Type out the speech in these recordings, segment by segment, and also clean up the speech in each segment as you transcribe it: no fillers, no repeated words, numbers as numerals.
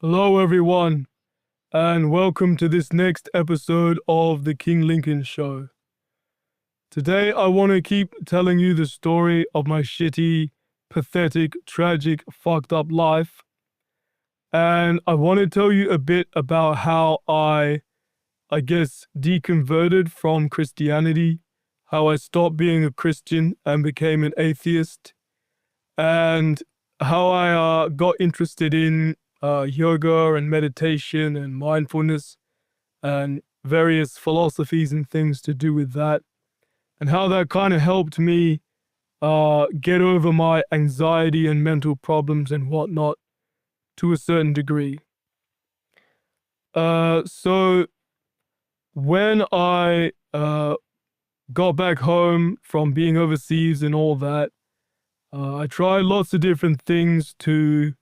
Hello, everyone, and welcome to this next episode of The King Lincoln Show. Today, I want to keep telling you the story of my shitty, pathetic, tragic, fucked up life. And I want to tell you a bit about how I guess, deconverted from Christianity, how I stopped being a Christian and became an atheist, and how I got interested in yoga and meditation and mindfulness and various philosophies and things to do with that, and how that kind of helped me get over my anxiety and mental problems and whatnot to a certain degree. So when I got back home from being overseas and all that, I tried lots of different things to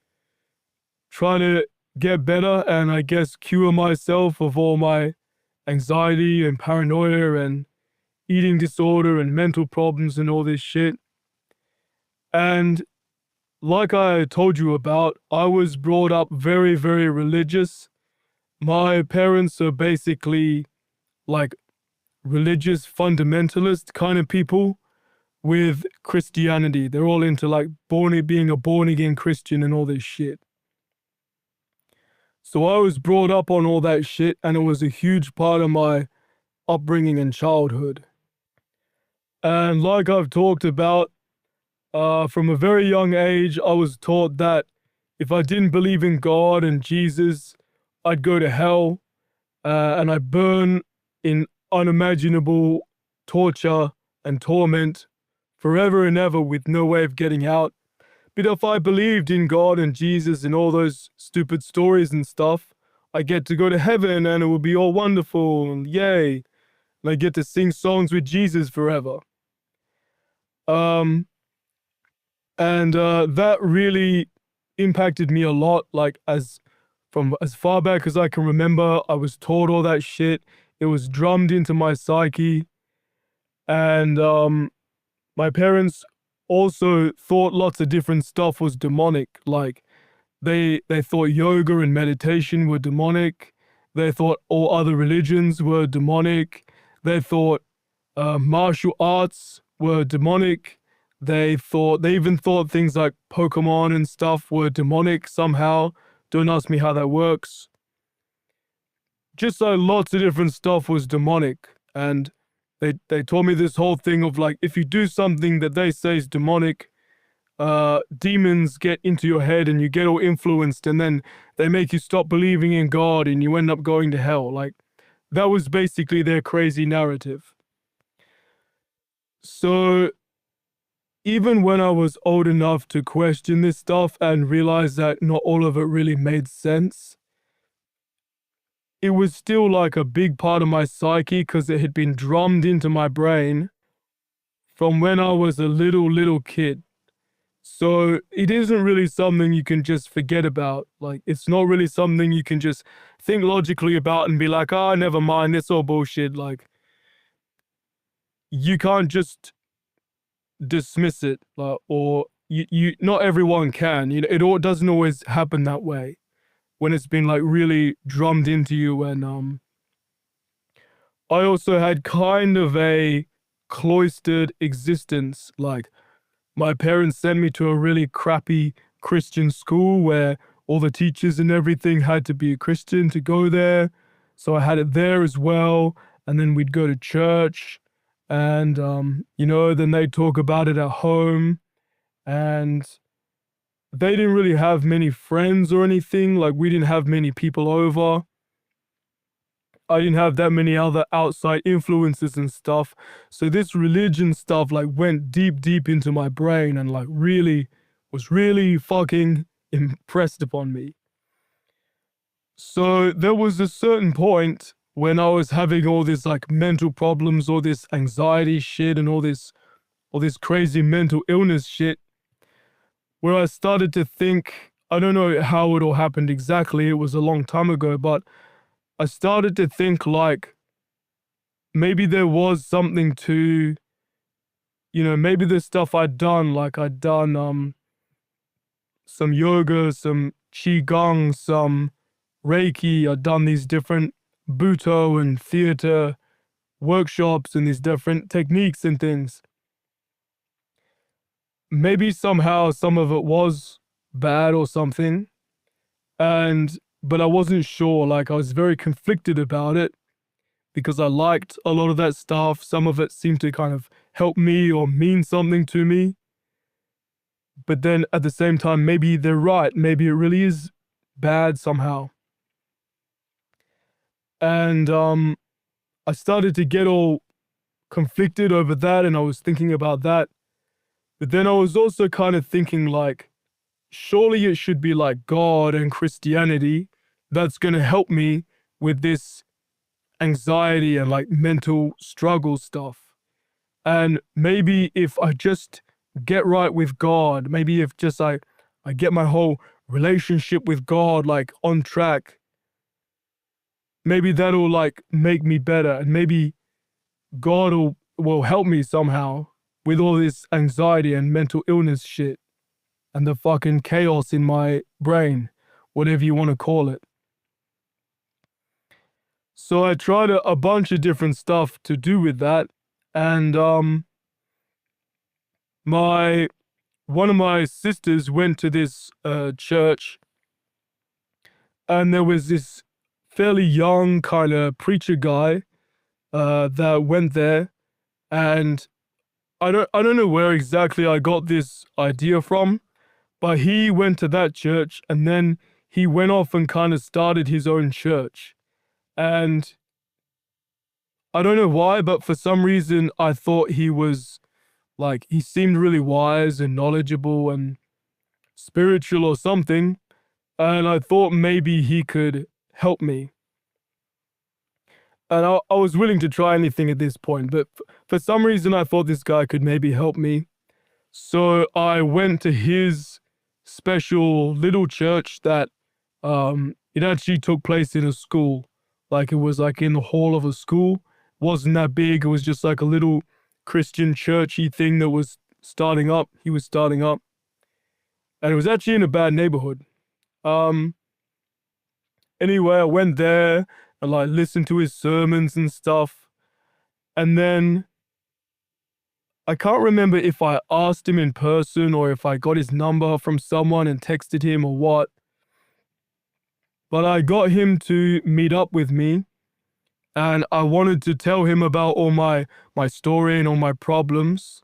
try to get better and I guess cure myself of all my anxiety and paranoia and eating disorder and mental problems and all this shit. And like I told you about, I was brought up very, very religious. My parents are basically like religious fundamentalist kind of people with Christianity. They're all into like being a born again Christian and all this shit. So I was brought up on all that shit, and it was a huge part of my upbringing and childhood. And like I've talked about, from a very young age, I was taught that if I didn't believe in God and Jesus, I'd go to hell, and I'd burn in unimaginable torture and torment forever and ever with no way of getting out. But if I believed in God and Jesus and all those stupid stories and stuff, I get to go to heaven and it will be all wonderful and yay. And I get to sing songs with Jesus forever. And that really impacted me a lot. Like from as far back as I can remember, I was taught all that shit. It was drummed into my psyche. And my parents also thought lots of different stuff was demonic. Like they thought yoga and meditation were demonic. They thought all other religions were demonic. They thought martial arts were demonic. They even thought things like Pokemon and stuff were demonic somehow. Don't ask me how that works. Just like lots of different stuff was demonic. And they told me this whole thing of like, if you do something that they say is demonic, demons get into your head and you get all influenced and then they make you stop believing in God and you end up going to hell. Like, that was basically their crazy narrative. So even when I was old enough to question this stuff and realize that not all of it really made sense, it was still like a big part of my psyche because it had been drummed into my brain from when I was a little kid. So it isn't really something you can just forget about. Like, it's not really something you can just think logically about and be like, oh, never mind, it's all bullshit. Like, you can't just dismiss it, or you not everyone can. You know, it all doesn't always happen that way when it's been like really drummed into you. And I also had kind of a cloistered existence. Like, my parents sent me to a really crappy Christian school where all the teachers and everything had to be a Christian to go there. So I had it there as well. And then we'd go to church and, then they'd talk about it at home. And they didn't really have many friends or anything. Like, we didn't have many people over. I didn't have that many other outside influences and stuff. So this religion stuff like went deep into my brain and like was really fucking impressed upon me. So there was a certain point when I was having all this like mental problems, all this anxiety shit and all this crazy mental illness shit, where I started to think, I don't know how it all happened exactly, it was a long time ago, but I started to think like maybe there was something to, maybe the stuff I'd done, like I'd done some yoga, some qigong, some Reiki. I've done these different Buto and theater workshops and these different techniques and things. Maybe somehow some of it was bad or something, but I wasn't sure. Like, I was very conflicted about it because I liked a lot of that stuff. Some of it seemed to kind of help me or mean something to me. But then at the same time, maybe they're right. Maybe it really is bad somehow. And I started to get all conflicted over that, and I was thinking about that. But then I was also kind of thinking, like, surely it should be like God and Christianity that's going to help me with this anxiety and like mental struggle stuff. And maybe if I just get right with God, maybe if just I get my whole relationship with God like on track, maybe that'll like make me better, and maybe God will help me somehow with all this anxiety and mental illness shit and the fucking chaos in my brain, whatever you want to call it. So I tried a bunch of different stuff to do with that, and one of my sisters went to this church, and there was this fairly young kind of preacher guy that went there, and I don't know where exactly I got this idea from, but he went to that church and then he went off and kind of started his own church. And I don't know why, but for some reason I thought he was like, he seemed really wise and knowledgeable and spiritual or something. And I thought maybe he could help me. And I was willing to try anything at this point, but for some reason I thought this guy could maybe help me. So I went to his special little church that it actually took place in a school. Like, it was like in the hall of a school. It wasn't that big. It was just like a little Christian churchy thing that was starting up. He was starting up. And it was actually in a bad neighborhood. Anyway, I went there and like listened to his sermons and stuff. And then I can't remember if I asked him in person or if I got his number from someone and texted him or what. But I got him to meet up with me, and I wanted to tell him about all my story and all my problems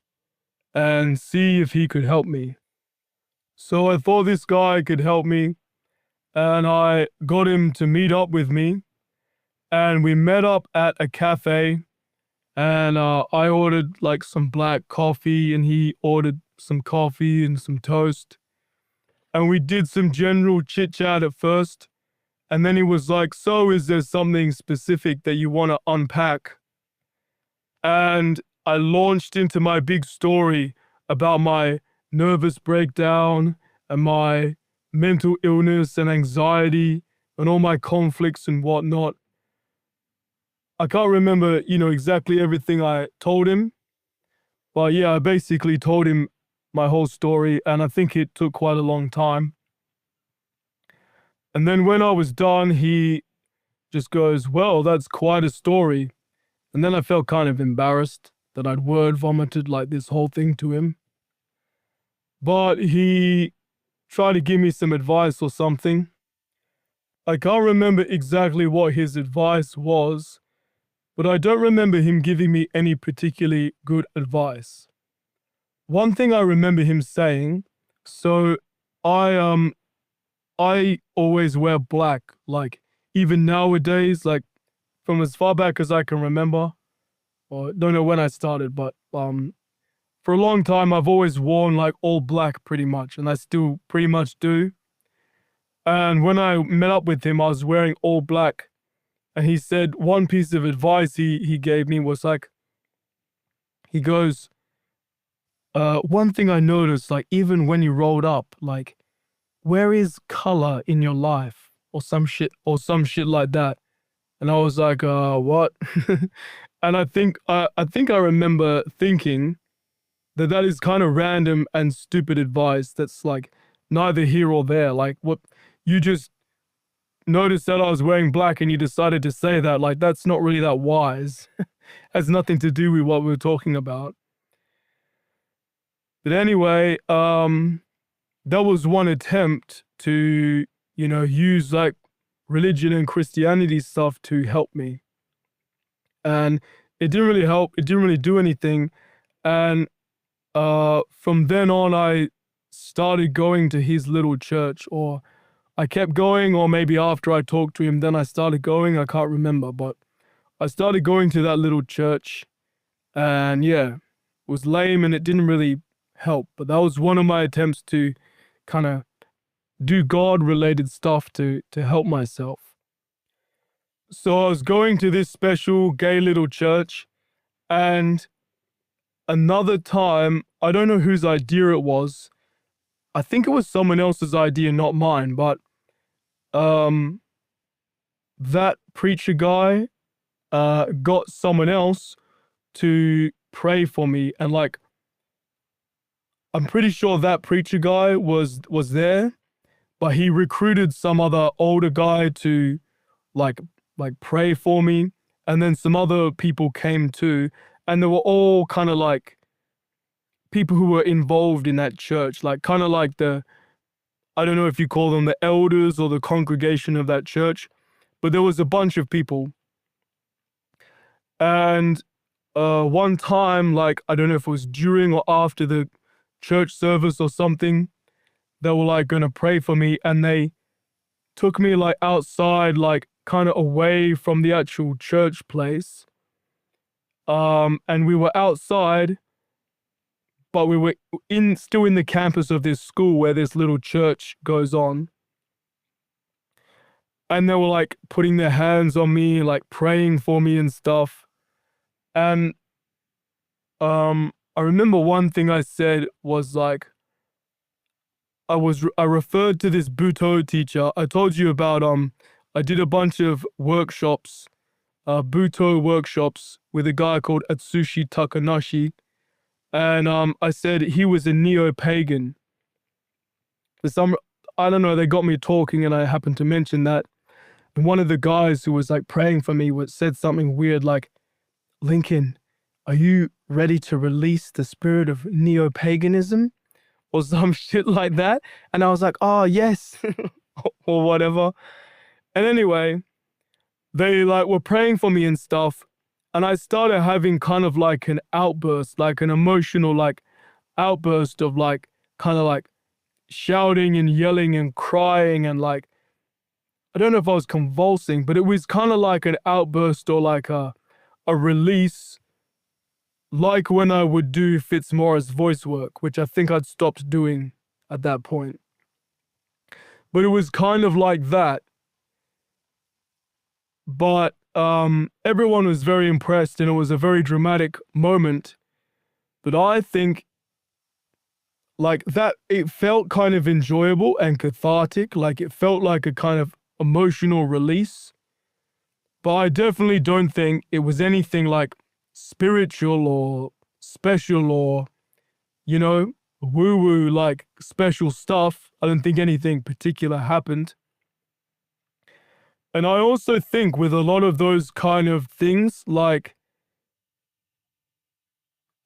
and see if he could help me. So I thought this guy could help me, and I got him to meet up with me, and we met up at a cafe, and I ordered like some black coffee and he ordered some coffee and some toast. And we did some general chit chat at first. And then he was like, so is there something specific that you want to unpack? And I launched into my big story about my nervous breakdown and my mental illness and anxiety and all my conflicts and whatnot. I can't remember, exactly everything I told him. But yeah, I basically told him my whole story, and I think it took quite a long time. And then when I was done, he just goes, well, that's quite a story. And then I felt kind of embarrassed that I'd word vomited like this whole thing to him. But he tried to give me some advice or something. I can't remember exactly what his advice was, but I don't remember him giving me any particularly good advice. One thing I remember him saying, so I always wear black, like even nowadays, like from as far back as I can remember, or don't know when I started, but for a long time I've always worn like all black pretty much, and I still pretty much do. And when I met up with him, I was wearing all black. And he said one piece of advice he gave me was like, he goes, one thing I noticed, like even when you rolled up, like, where is color in your life? Or some shit like that. And I was like, what? And I think I remember thinking that is kind of random and stupid advice that's like neither here or there. Like, what, you just noticed that I was wearing black and you decided to say that. Like, that's not really that wise. Has nothing to do with what we were talking about. But anyway, that was one attempt to, use like religion and Christianity stuff to help me. And it didn't really help. It didn't really do anything. And from then on, I started going to his little church, or I kept going, or maybe after I talked to him, then I started going. I can't remember, but I started going to that little church, and yeah, it was lame and it didn't really help. But that was one of my attempts to kind of do God-related stuff to help myself. So I was going to this special gay little church, and another time, I don't know whose idea it was. I think it was someone else's idea, not mine, but that preacher guy got someone else to pray for me, and like I'm pretty sure that preacher guy was there, but he recruited some other older guy to like pray for me, and then some other people came too, and they were all kind of like people who were involved in that church, like kind of like I don't know if you call them the elders or the congregation of that church, but there was a bunch of people. And one time, like, I don't know if it was during or after the church service or something, they were like going to pray for me, and they took me like outside, like kind of away from the actual church place. And we were outside, but we were still in the campus of this school where this little church goes on. And they were like putting their hands on me, like praying for me and stuff. And I remember one thing I said was like, I referred to this Buto teacher. I told you about I did a bunch of workshops, Buto workshops with a guy called Atsushi Takanashi. And I said he was a neo-pagan. For some, I don't know, they got me talking and I happened to mention that. And one of the guys who was like praying for me said something weird like, Lincoln, are you ready to release the spirit of neo-paganism? Or some shit like that. And I was like, oh, yes, or whatever. And anyway, they like were praying for me and stuff. And I started having kind of like an outburst, like an emotional like outburst of like kind of like shouting and yelling and crying, and like, I don't know if I was convulsing, but it was kind of like an outburst or like a release, like when I would do Fitzmaurice voice work, which I think I'd stopped doing at that point. But it was kind of like that. But everyone was very impressed, and it was a very dramatic moment. But I think like that, it felt kind of enjoyable and cathartic. Like it felt like a kind of emotional release. But I definitely don't think it was anything like spiritual or special or, woo-woo, like special stuff. I don't think anything particular happened. And I also think with a lot of those kind of things, like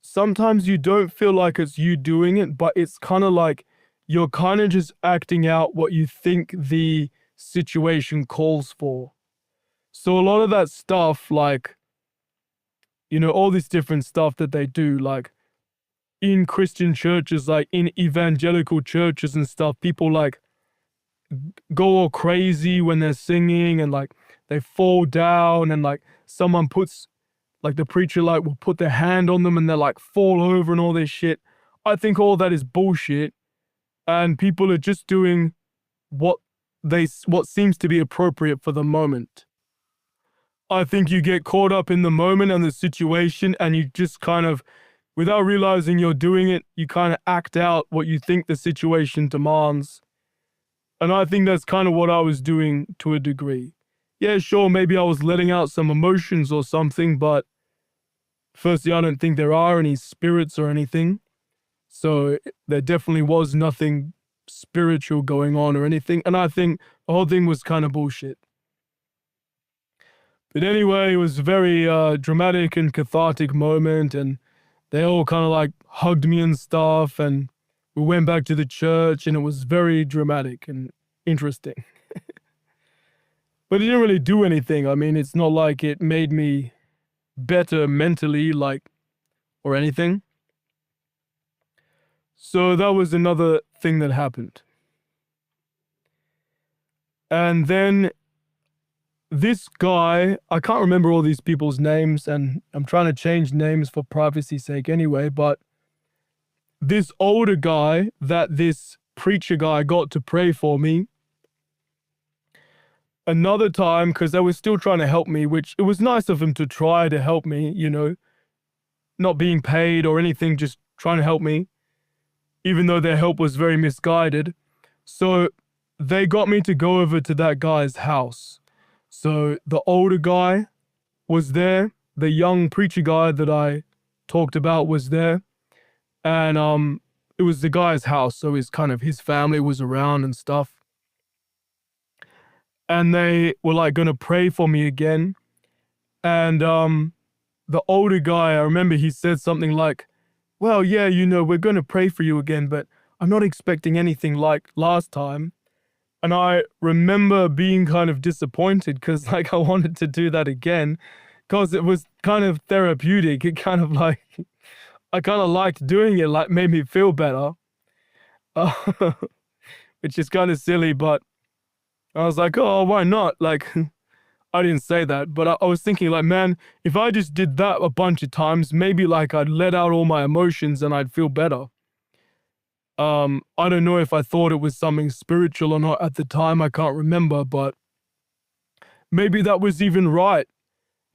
sometimes you don't feel like it's you doing it, but it's kind of like you're kind of just acting out what you think the situation calls for. So a lot of that stuff, like, all this different stuff that they do, like in Christian churches, like in evangelical churches and stuff, people like go all crazy when they're singing, and like they fall down, and like someone puts, like the preacher like will put their hand on them and they're like fall over and all this shit. I think all that is bullshit, and people are just doing what seems to be appropriate for the moment. I think you get caught up in the moment and the situation, and you just kind of, without realizing you're doing it, you kind of act out what you think the situation demands. And I think that's kind of what I was doing to a degree. Yeah, sure, maybe I was letting out some emotions or something, but firstly, I don't think there are any spirits or anything. So there definitely was nothing spiritual going on or anything. And I think the whole thing was kind of bullshit. But anyway, it was a very dramatic and cathartic moment, and they all kind of like hugged me and stuff, and we went back to the church, and it was very dramatic and interesting. But it didn't really do anything. I mean, it's not like it made me better mentally, like, or anything. So that was another thing that happened. And then this guy, I can't remember all these people's names, and I'm trying to change names for privacy's sake anyway, but this older guy that this preacher guy got to pray for me, another time, because they were still trying to help me, which it was nice of him to try to help me, you know, not being paid or anything, just trying to help me, even though their help was very misguided. So they got me to go over to that guy's house. So the older guy was there, the young preacher guy that I talked about was there, and it was the guy's house, so his family was around and stuff. And they were like gonna pray for me again. And the older guy, I remember he said something like, well, yeah, you know, we're gonna pray for you again, but I'm not expecting anything like last time. And I remember being kind of disappointed because, like, I wanted to do that again because it was kind of therapeutic. It kind of like, I kind of liked doing it, like, made me feel better, which is kind of silly, but I was like, oh, why not? Like, I didn't say that, but I was thinking, like, man, if I just did that a bunch of times, maybe, like, I'd let out all my emotions and I'd feel better. I don't know if I thought it was something spiritual or not at the time. I can't remember, but maybe that was even right.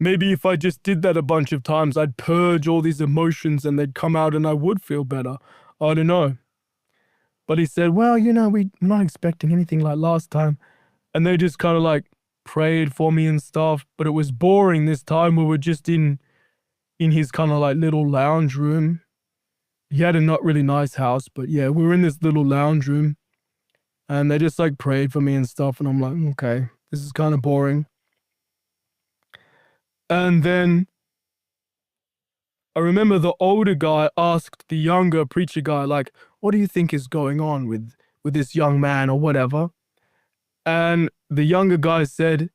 Maybe if I just did that a bunch of times, I'd purge all these emotions and they'd come out and I would feel better. I don't know. But he said, well, you know, we're not expecting anything like last time. And they just kind of like prayed for me and stuff. But it was boring this time. We were just in his kind of like little lounge room. He had a not really nice house, but yeah, we were in this little lounge room and they just like prayed for me and stuff. And I'm like, okay, this is kind of boring. And then I remember the older guy asked the younger preacher guy, like, what do you think is going on with this young man or whatever? And the younger guy said,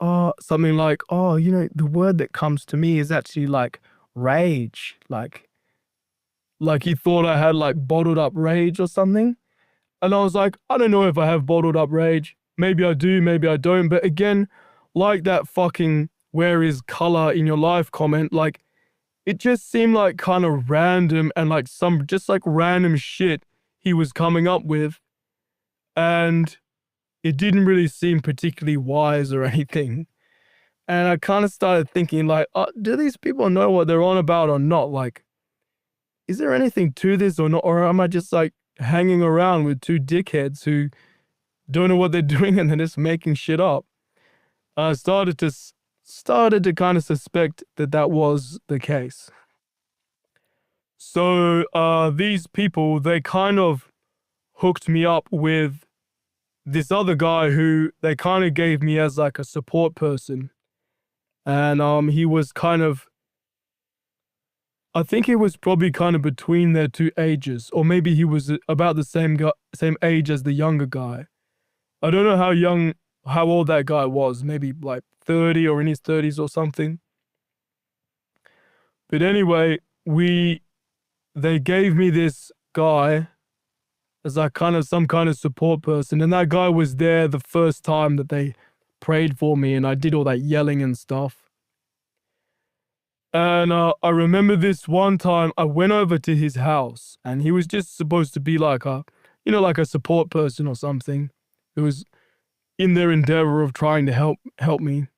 something like, oh, you know, the word that comes to me is actually like rage, like he thought I had like bottled up rage or something. And I was like, I don't know if I have bottled up rage. Maybe I do, maybe I don't. But again, like that fucking where is color in your life comment, like it just seemed like kind of random and like some just like random shit he was coming up with. And it didn't really seem particularly wise or anything. And I kind of started thinking like, do these people know what they're on about or not? Like, is there anything to this or not? Or am I just like hanging around with two dickheads who don't know what they're doing and they're just making shit up? I started to kind of suspect that was the case. So these people, they kind of hooked me up with this other guy who they kind of gave me as like a support person. And he was kind of, I think he was probably kind of between their two ages, or maybe he was about the same age as the younger guy. I don't know how old that guy was, maybe like 30 or in his 30s or something. But anyway, they gave me this guy as like kind of some kind of support person, and that guy was there the first time that they prayed for me, and I did all that yelling and stuff. And I remember this one time I went over to his house and he was just supposed to be like like a support person or something who was in their endeavor of trying to help me.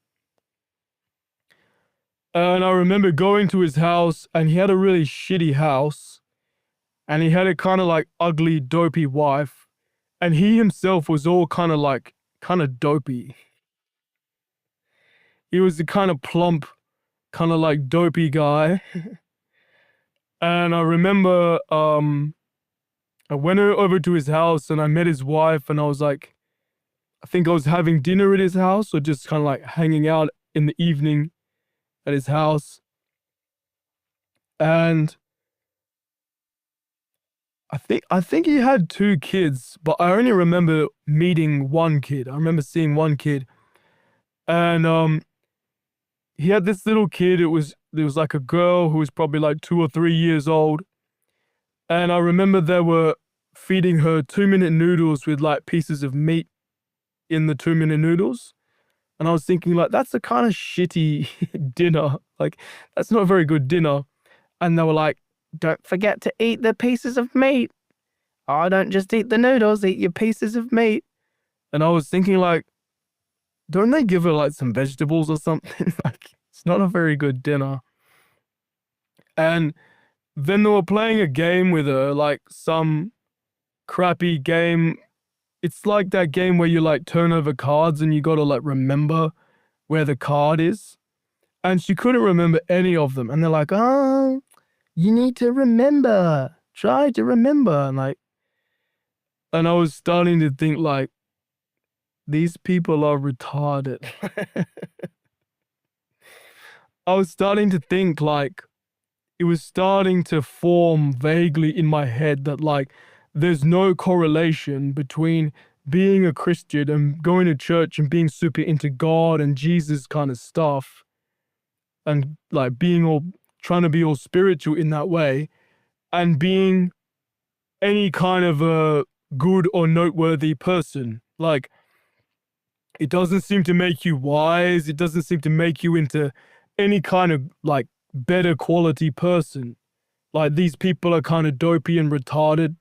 And I remember going to his house and he had a really shitty house and he had a kind of like ugly, dopey wife. And he himself was all kind of dopey. He was the kind of plump, kind of like dopey guy. And I remember I went over to his house and I met his wife, and I was like, I think I was having dinner at his house or just kind of like hanging out in the evening at his house. And I think he had two kids, but I only remember meeting one kid. I remember seeing one kid. And he had this little kid. There was like a girl who was probably like 2 or 3 years old. And I remember they were feeding her 2-minute noodles with like pieces of meat in the 2-minute noodles. And I was thinking, like, that's a kind of shitty dinner. Like, that's not a very good dinner. And they were like, don't forget to eat the pieces of meat. Oh, don't just eat the noodles, eat your pieces of meat. And I was thinking, like, don't they give her like some vegetables or something? Like, it's not a very good dinner. And then they were playing a game with her, like some crappy game. It's like that game where you like turn over cards and you gotta like remember where the card is. And she couldn't remember any of them. And they're like, oh, you need to remember. Try to remember. And I was starting to think, like, these people are retarded. I was starting to think, like, it was starting to form vaguely in my head that, like, there's no correlation between being a Christian and going to church and being super into God and Jesus kind of stuff and, like, trying to be all spiritual in that way and being any kind of a good or noteworthy person. Like, it doesn't seem to make you wise. It doesn't seem to make you into any kind of, like, better quality person. Like, these people are kind of dopey and retarded.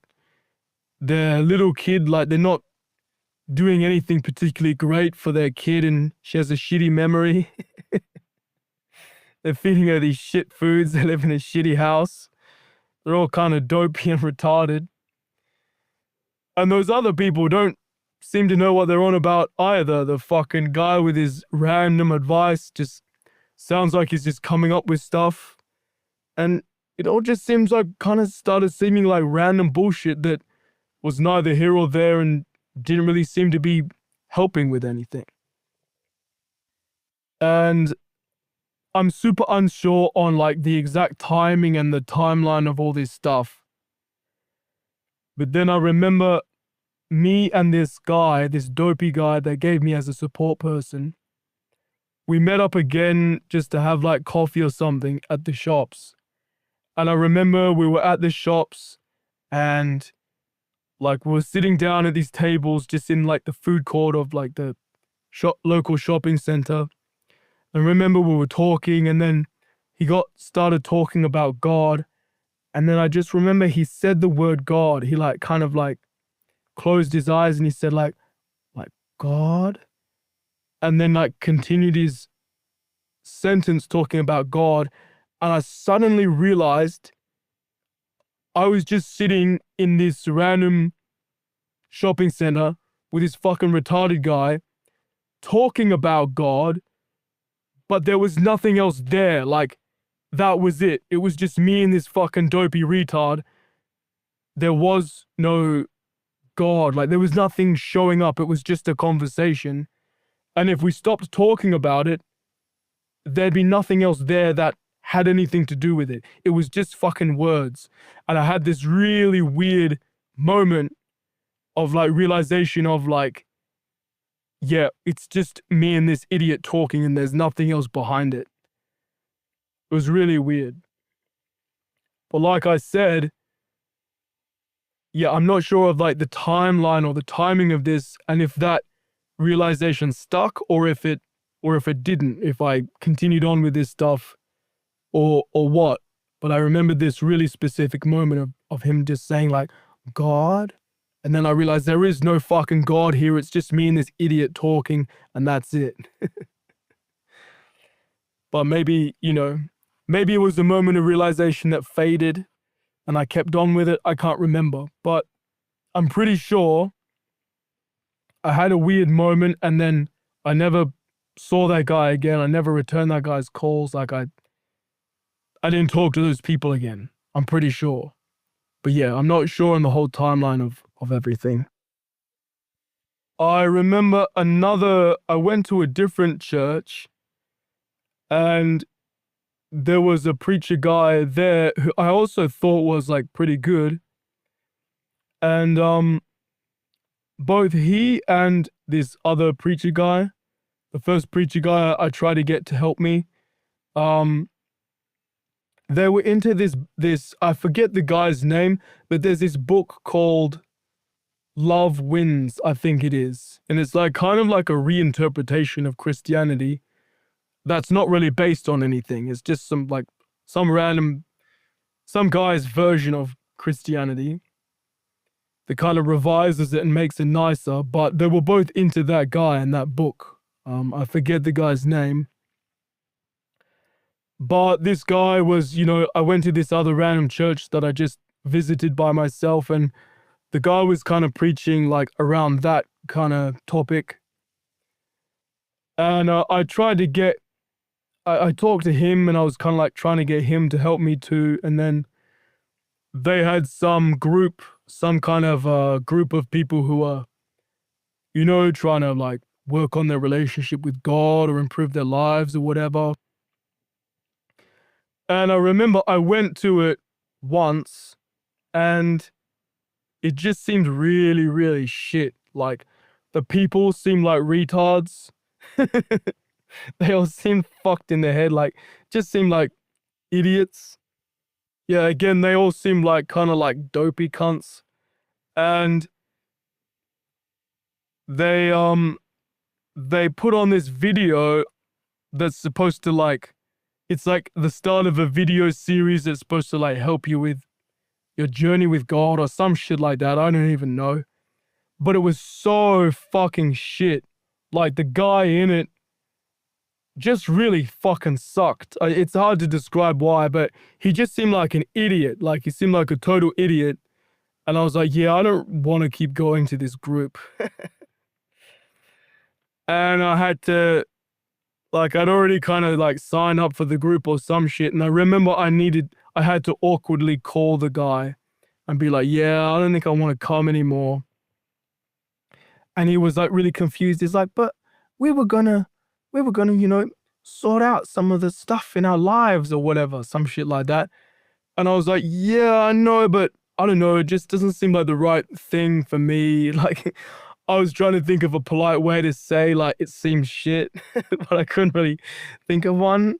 Their little kid, like, they're not doing anything particularly great for their kid, and she has a shitty memory. They're feeding her these shit foods. They live in a shitty house. They're all kind of dopey and retarded. And those other people don't seem to know what they're on about either. The fucking guy with his random advice just sounds like he's just coming up with stuff. And it all just seems like kind of started seeming like random bullshit that was neither here or there and didn't really seem to be helping with anything. And I'm super unsure on like the exact timing and the timeline of all this stuff. But then I remember me and this guy, this dopey guy that gave me as a support person, we met up again just to have like coffee or something at the shops. And I remember we were at the shops and like we were sitting down at these tables just in like the food court of like the local shopping center. And remember we were talking and then he started talking about God. And then I just remember he said the word God. He like kind of like closed his eyes and he said like God. And then like continued his sentence talking about God. And I suddenly realized I was just sitting in this random shopping center with this fucking retarded guy talking about God, but there was nothing else there. Like, that was it. It was just me and this fucking dopey retard. There was no God. Like, there was nothing showing up. It was just a conversation. And if we stopped talking about it, there'd be nothing else there that had anything to do with it. It was just fucking words. And I had this really weird moment of like realization of like, yeah, it's just me and this idiot talking and there's nothing else behind it. It was really weird. But like I said, yeah, I'm not sure of like the timeline or the timing of this and if that realization stuck or if it didn't, if I continued on with this stuff or what. But I remember this really specific moment of him just saying like, God? And then I realized there is no fucking God here. It's just me and this idiot talking and that's it. But maybe, maybe it was a moment of realization that faded and I kept on with it. I can't remember, but I'm pretty sure I had a weird moment and then I never saw that guy again. I never returned that guy's calls. Like I didn't talk to those people again. I'm pretty sure. But yeah, I'm not sure on the whole timeline of everything. I remember I went to a different church, and there was a preacher guy there who I also thought was like pretty good. And both he and this other preacher guy, the first preacher guy I tried to get to help me, um, they were into this I forget the guy's name, but there's this book called Love Wins, I think it is. And it's like kind of like a reinterpretation of Christianity that's not really based on anything. It's just some guy's version of Christianity that kind of revises it and makes it nicer. But they were both into that guy and that book. I forget the guy's name. But this guy was, I went to this other random church that I just visited by myself, and the guy was kind of preaching like around that kind of topic. And I tried to get, I talked to him, and I was kind of like trying to get him to help me too. And then they had some kind of group of people who are, trying to like work on their relationship with God or improve their lives or whatever. And I remember I went to it once, and it just seemed really, really shit. Like, the people seemed like retards. They all seemed fucked in their head, like, just seemed like idiots. Yeah, again, they all seemed like kind of like dopey cunts. And they put on this video that's supposed to like, it's like the start of a video series that's supposed to like help you with your journey with God or some shit like that. I don't even know. But it was so fucking shit. Like, the guy in it just really fucking sucked. It's hard to describe why, but he just seemed like an idiot. Like, he seemed like a total idiot. And I was like, yeah, I don't want to keep going to this group. And I had to, like, I'd already kind of like signed up for the group or some shit. And I remember I had to awkwardly call the guy and be like, yeah, I don't think I want to come anymore. And he was like really confused. He's like, but we were gonna, sort out some of the stuff in our lives or whatever, some shit like that. And I was like, yeah, I know, but I don't know, it just doesn't seem like the right thing for me. Like, I was trying to think of a polite way to say, like, it seems shit, but I couldn't really think of one.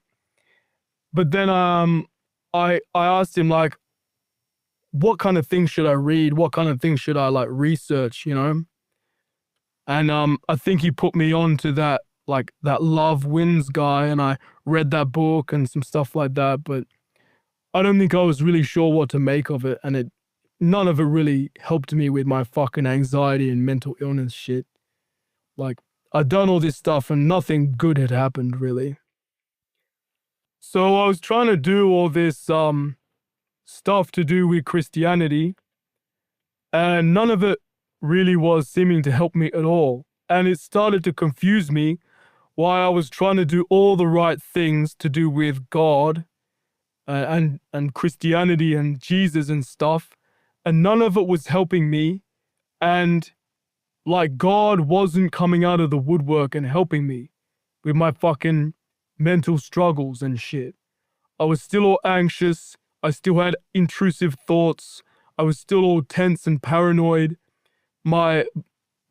But then I asked him, like, what kind of things should I read? What kind of things should I, like, research, And I think he put me on to that Love Wins guy, and I read that book and some stuff like that, but I don't think I was really sure what to make of it, and none of it really helped me with my fucking anxiety and mental illness shit. Like, I'd done all this stuff and nothing good had happened, really. So I was trying to do all this stuff to do with Christianity, and none of it really was seeming to help me at all. And it started to confuse me why I was trying to do all the right things to do with God and Christianity and Jesus and stuff, and none of it was helping me. And like, God wasn't coming out of the woodwork and helping me with my fucking mental struggles and shit. I was still all anxious. I still had intrusive thoughts. I was still all tense and paranoid. My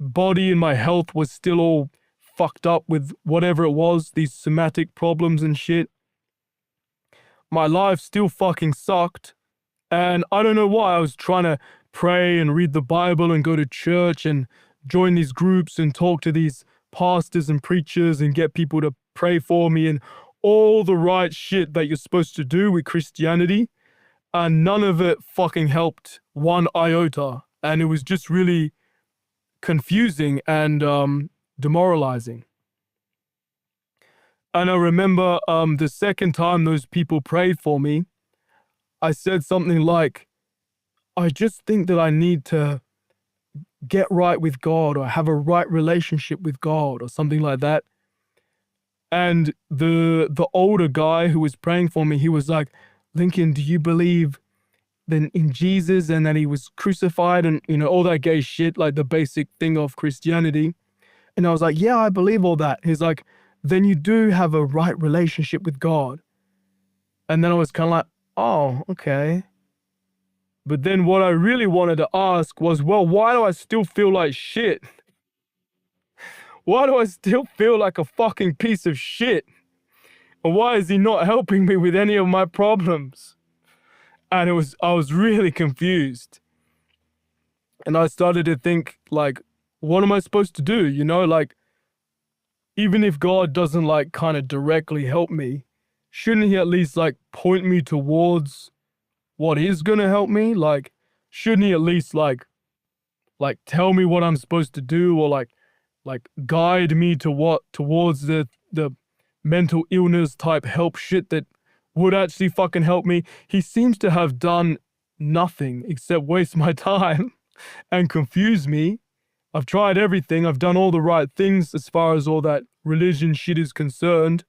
body and my health was still all fucked up with whatever it was, these somatic problems and shit. My life still fucking sucked. And I don't know why. I was trying to pray and read the Bible and go to church and join these groups and talk to these pastors and preachers and get people to pray for me and all the right shit that you're supposed to do with Christianity. And none of it fucking helped one iota. And it was just really confusing and demoralizing. And I remember the second time those people prayed for me, I said something like, I just think that I need to get right with God or have a right relationship with God or something like that. And the older guy who was praying for me, he was like, Lincoln, do you believe in Jesus, and that he was crucified, and all that gay shit, like the basic thing of Christianity. And I was like, yeah, I believe all that. He's like, then you do have a right relationship with God. And then I was kind of like, oh, okay. But then what I really wanted to ask was, well, why do I still feel like shit? Why do I still feel like a fucking piece of shit? And why is he not helping me with any of my problems? And I was really confused. And I started to think, like, what am I supposed to do? Like, even if God doesn't, like, kind of directly help me, shouldn't he at least, like, point me towards what is going to help me? Like, shouldn't he at least, like tell me what I'm supposed to do, or like guide me towards the mental illness type help shit that would actually fucking help me? He seems to have done nothing except waste my time and confuse me. I've tried everything. I've done all the right things as far as all that religion shit is concerned.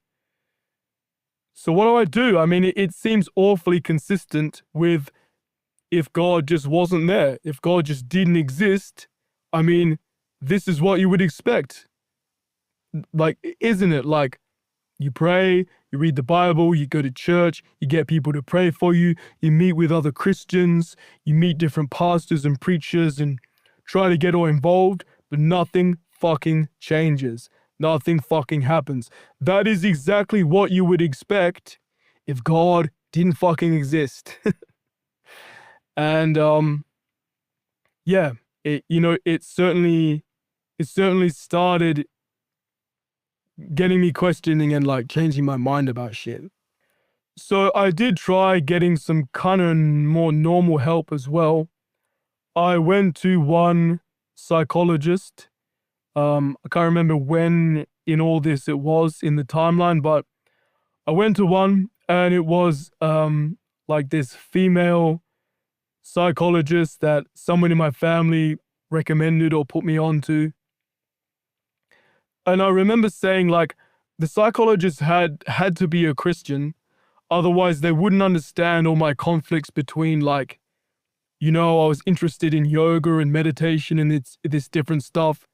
So what do? I mean, it seems awfully consistent with, if God just wasn't there, if God just didn't exist, I mean, this is what you would expect. Like, isn't it? Like, you pray, you read the Bible, you go to church, you get people to pray for you, you meet with other Christians, you meet different pastors and preachers and try to get all involved, but nothing fucking changes. Nothing fucking happens. That is exactly what you would expect if God didn't fucking exist. And yeah, it certainly started getting me questioning and, like, changing my mind about shit. So I did try getting some kind of more normal help as well. I went to one psychologist. I can't remember when in all this it was in the timeline, but I went to one, and it was like this female psychologist that someone in my family recommended or put me on to. And I remember saying, like, the psychologist had to be a Christian, otherwise they wouldn't understand all my conflicts between, like, I was interested in yoga and meditation and this different stuff,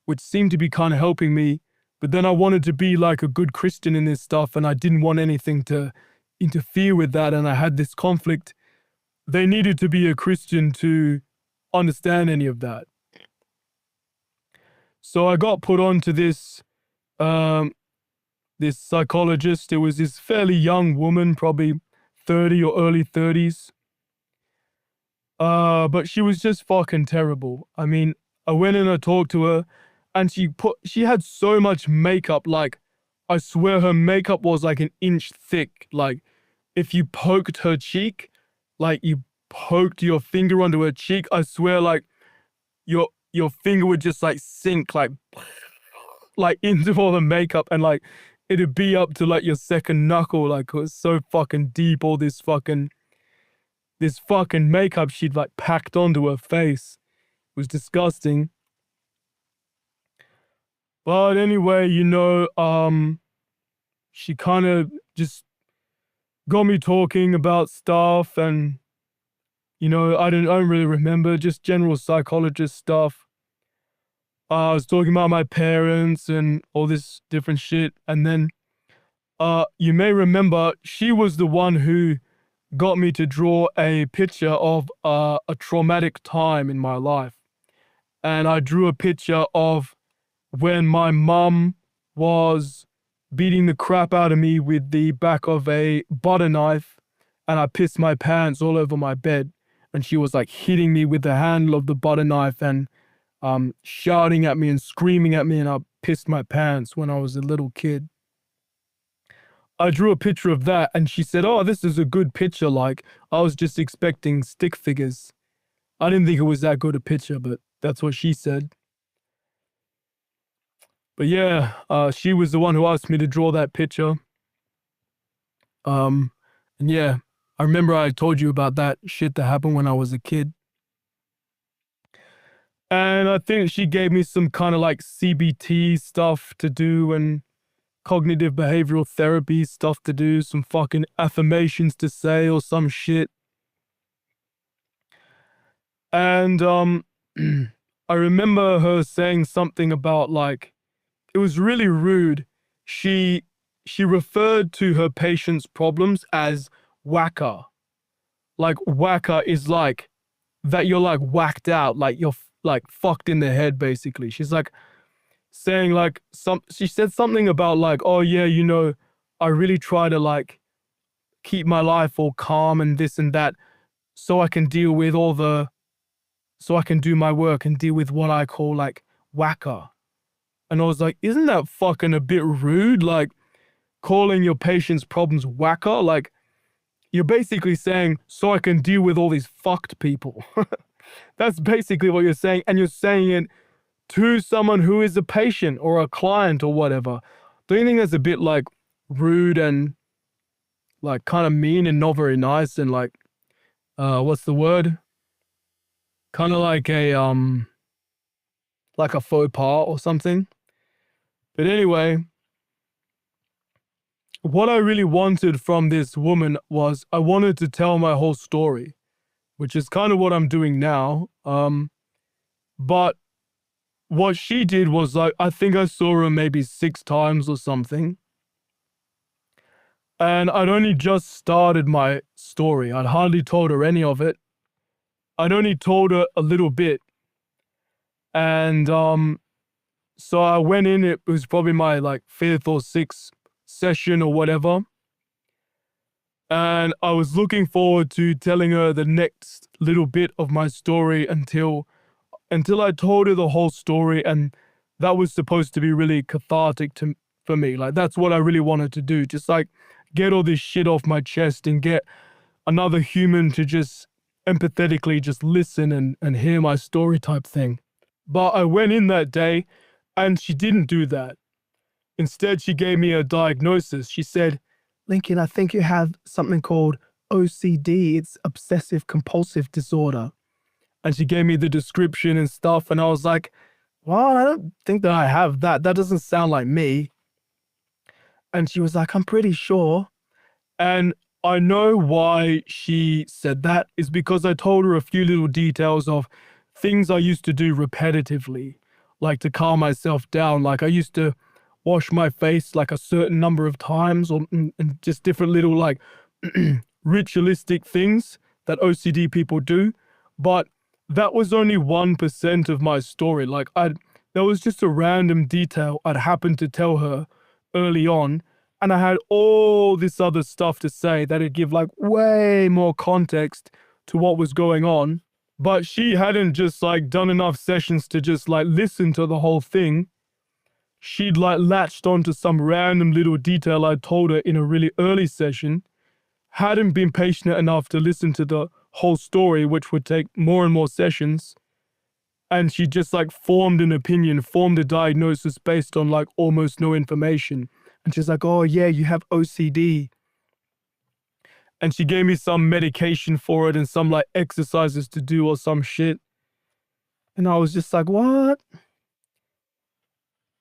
which seemed to be kind of helping me. But then I wanted to be like a good Christian in this stuff, and I didn't want anything to interfere with that, and I had this conflict. They needed to be a Christian to understand any of that. So I got put on to this psychologist. It was this fairly young woman, probably 30 or early 30s. But she was just fucking terrible. I mean, I went and I talked to her, and she had so much makeup. Like, I swear her makeup was like an inch thick. Like, if you poked her cheek, like you poked your finger onto her cheek, I swear, like, your finger would just, like, sink, like into all the makeup, and, like, it'd be up to, like, your second knuckle. Like, it was so fucking deep, all this fucking makeup she'd, like, packed onto her face. It was disgusting. But anyway, she kind of just got me talking about stuff, and I don't really remember, just general psychologist stuff. I was talking about my parents and all this different shit. And then you may remember, she was the one who got me to draw a picture of a traumatic time in my life. And I drew a picture of when my mum was beating the crap out of me with the back of a butter knife, and I pissed my pants all over my bed. And she was, like, hitting me with the handle of the butter knife and shouting at me and screaming at me, and I pissed my pants when I was a little kid. I drew a picture of that, and she said, "Oh, this is a good picture. Like, I was just expecting stick figures." I didn't think it was that good a picture, but that's what she said. But yeah, she was the one who asked me to draw that picture. And yeah, I remember I told you about that shit that happened when I was a kid. And I think she gave me some kind of, like, CBT stuff to do and cognitive behavioral therapy stuff to do, some fucking affirmations to say or some shit. And I remember her saying something about like it was really rude. She she referred to her patient's problems as whacker. Like whacker is like that you're like whacked out, like you're like fucked in the head basically. She's like saying like she said something about like, oh yeah, you know, I really try to like keep my life all calm and this and that so I can deal with all the so I can do my work and deal with what I call like whacker. And I was like, isn't that fucking a bit rude? Like calling your patient's problems whacker? Like you're basically saying, so I can deal with all these fucked people. That's basically what you're saying. And you're saying it to someone who is a patient or a client or whatever. Don't you think that's a bit like rude and like kind of mean and not very nice and like, what's the word? Kind of like a faux pas or something. But anyway, what I really wanted from this woman was I wanted to tell my whole story, which is kind of what I'm doing now. But what she did was like, I think I saw her maybe 6 times or something. And I'd only just started my story. I'd hardly told her any of it. I'd only told her a little bit. And so I went in, it was probably my like 5th or 6th session or whatever. And I was looking forward to telling her the next little bit of my story until I told her the whole story, and that was supposed to be really cathartic for me. Like that's what I really wanted to do, just like get all this shit off my chest and get another human to just empathetically just listen and hear my story type thing. But I went in that day and she didn't do that. Instead, she gave me a diagnosis. She said, Lincoln, I think you have something called OCD. It's obsessive compulsive disorder. And she gave me the description and stuff. And I was like, well, I don't think that I have that. That doesn't sound like me. And she was like, I'm pretty sure. And I know why she said that is because I told her a few little details of things I used to do repetitively, like to calm myself down. Like I used to wash my face like a certain number of times or and just different little like ritualistic things that OCD people do. But that was only 1% of my story. Like that was just a random detail I'd happened to tell her early on. And I had all this other stuff to say that'd give like way more context to what was going on. But she hadn't just like done enough sessions to just like listen to the whole thing. She'd like latched onto some random little detail I told her in a really early session, hadn't been patient enough to listen to the whole story, which would take more and more sessions. And she just like formed an opinion, formed a diagnosis based on like almost no information. And she's like, oh yeah, you have OCD. And she gave me some medication for it and some like exercises to do or some shit. And I was just like, what?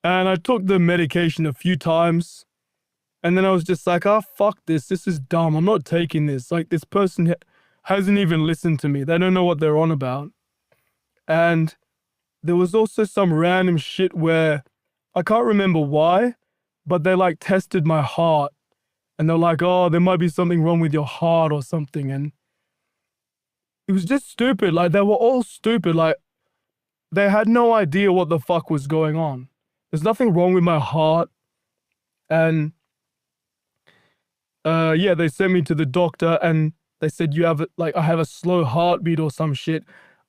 And I took the medication a few times. And then I was just like, oh, fuck this. This is dumb. I'm not taking this. Like, this person hasn't even listened to me. They don't know what they're on about. And there was also some random shit where I can't remember why, but they like tested my heart. And they're like, oh, there might be something wrong with your heart or something. And it was just stupid. Like, they were all stupid. Like, they had no idea what the fuck was going on. There's nothing wrong with my heart. And yeah, they sent me to the doctor and they said you have like I have a slow heartbeat or some shit.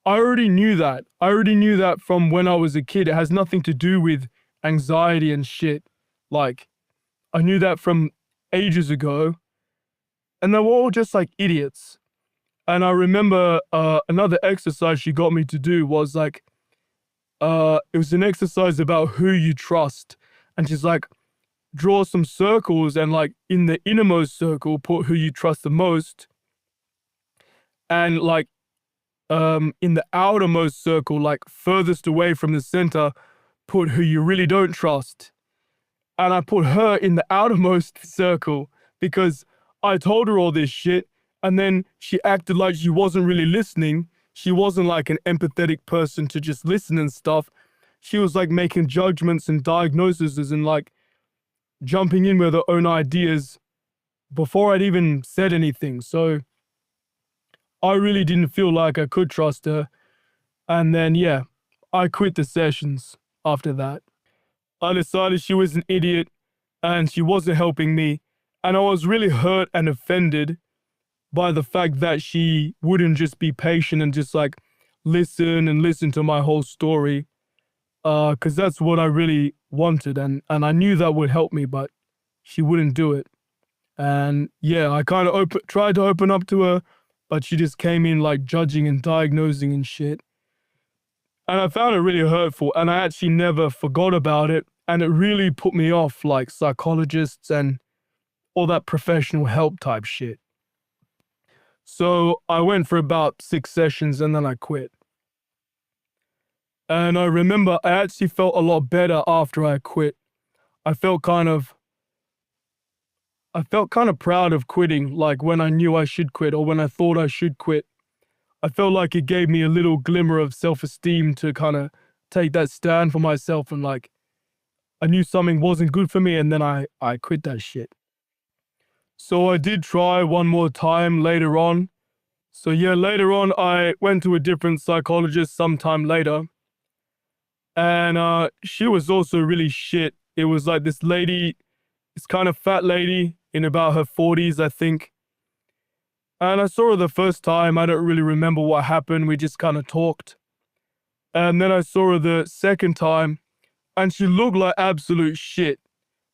I already knew that. I already knew that from when I was a kid. It has nothing to do with anxiety and shit. Like, I knew that from ages ago. And they were all just like idiots. And I remember another exercise she got me to do was like, it was an exercise about who you trust. And she's like, draw some circles and like in the innermost circle, put who you trust the most. And like in the outermost circle, like furthest away from the center, put who you really don't trust. And I put her in the outermost circle because I told her all this shit. And then she acted like she wasn't really listening. she wasn't like an empathetic person to just listen and stuff. She was like making judgments and diagnoses and like jumping in with her own ideas before I'd even said anything. So I really didn't feel like I could trust her. And then, yeah, I quit the sessions after that. I decided she was an idiot and she wasn't helping me. And I was really hurt and offended by the fact that she wouldn't just be patient and just like listen to my whole story. Because that's what I really wanted. And I knew that would help me, but she wouldn't do it. And yeah, I kind of tried to open up to her, but she just came in like judging and diagnosing and shit. And I found it really hurtful, and I actually never forgot about it. And it really put me off like psychologists and all that professional help type shit. So I went for about 6 sessions and then I quit. And I remember I actually felt a lot better after I quit. I felt kind of proud of quitting, like when I knew I should quit or when I thought I should quit. I felt like it gave me a little glimmer of self-esteem to kind of take that stand for myself, and like I knew something wasn't good for me, and then I quit that shit. So I did try one more time later on. So yeah, later on I went to a different psychologist sometime later. And she was also really shit. It was like this lady, this kind of fat lady in about her 40s, I think. And I saw her the first time. I don't really remember what happened. We just kind of talked. And then I saw her the second time, and she looked like absolute shit.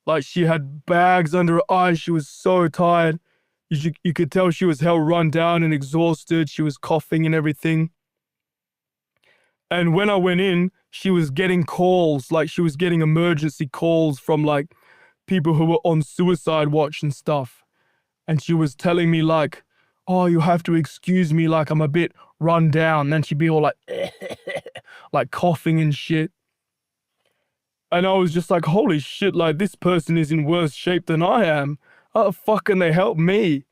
Like she had bags under her eyes. She was so tired. You could tell she was hell run down and exhausted. She was coughing and everything. And when I went in, she was getting calls, like she was getting emergency calls from like people who were on suicide watch and stuff. And she was telling me like, oh, you have to excuse me, like I'm a bit run down. And then she'd be all like, like coughing and shit. And I was just like, holy shit, like this person is in worse shape than I am. How the fuck can they help me?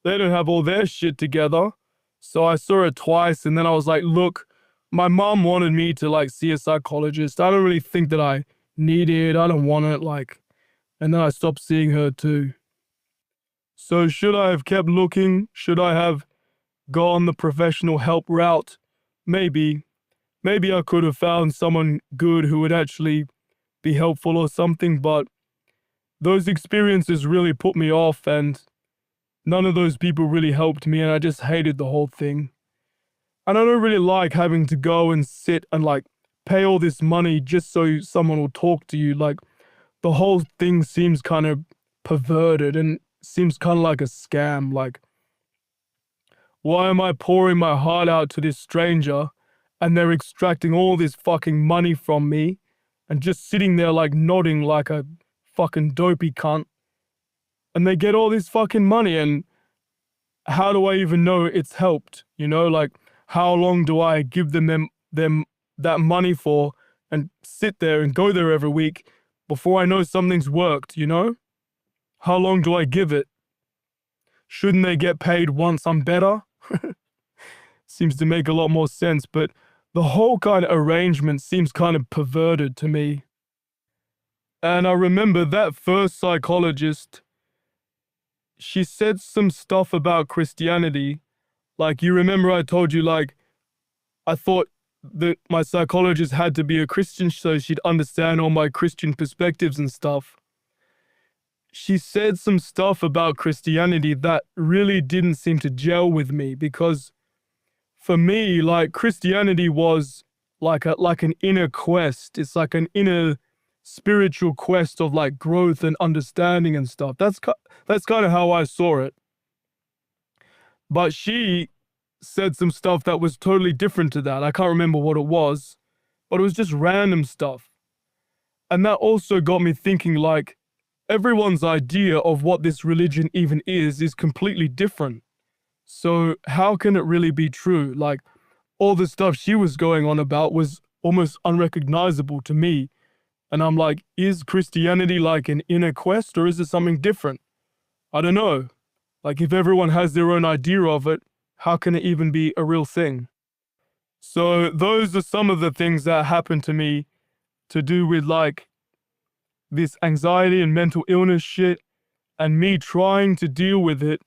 They don't have all their shit together. So I saw her twice, and then I was like, look, my mom wanted me to like see a psychologist. I don't really think that I need it. I don't want it, like, and then I stopped seeing her too. So should I have kept looking? Should I have gone the professional help route? Maybe. Maybe I could have found someone good who would actually be helpful or something, but those experiences really put me off, and none of those people really helped me, and I just hated the whole thing. And I don't really like having to go and sit and like pay all this money just so someone will talk to you. Like the whole thing seems kind of perverted and seems kind of like a scam. Like, why am I pouring my heart out to this stranger and they're extracting all this fucking money from me and just sitting there like nodding like a fucking dopey cunt? And they get all this fucking money, and how do I even know it's helped? You know, like how long do I give them that money for and sit there and go there every week before I know something's worked, you know? How long do I give it? Shouldn't they get paid once I'm better? Seems to make a lot more sense, but the whole kind of arrangement seems kind of perverted to me. And I remember that first psychologist, she said some stuff about Christianity. Like, you remember I told you, like, I thought that my psychologist had to be a Christian so she'd understand all my Christian perspectives and stuff. She said some stuff about Christianity that really didn't seem to gel with me, because for me, like, Christianity was like an inner quest. It's like an inner spiritual quest of like growth and understanding and stuff. That's kind of how I saw it. But she said some stuff that was totally different to that. I can't remember what it was, but it was just random stuff. And that also got me thinking, like, everyone's idea of what this religion even is completely different. So how can it really be true? Like, all the stuff she was going on about was almost unrecognizable to me. And I'm like, is Christianity like an inner quest, or is it something different? I don't know. Like, if everyone has their own idea of it, how can it even be a real thing? So those are some of the things that happened to me to do with like this anxiety and mental illness shit, and me trying to deal with it